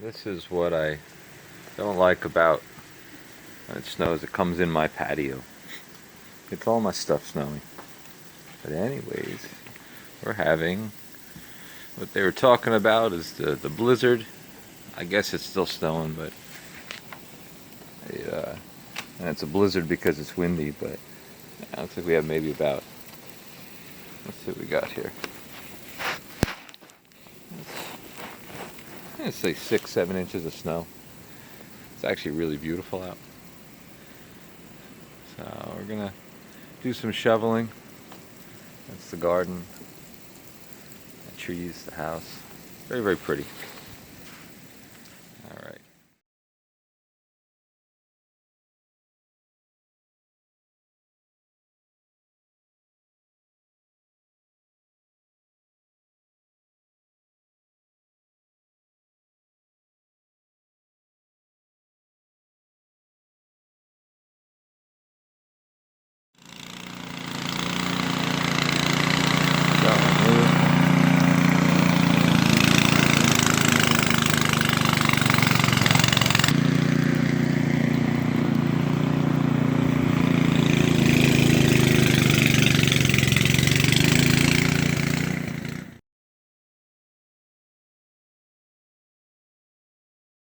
This is what I don't like about when it snows. It comes in my patio. It's all my stuff snowing. But anyways, we're having what they were talking about is the blizzard. I guess it's still snowing, but and it's a blizzard because it's windy. But it looks like we have maybe about, let's see what we got here. Let's say 6, 7 inches of snow. It's actually really beautiful out. So we're gonna do some shoveling. That's the garden, the trees, the house. Very, very pretty.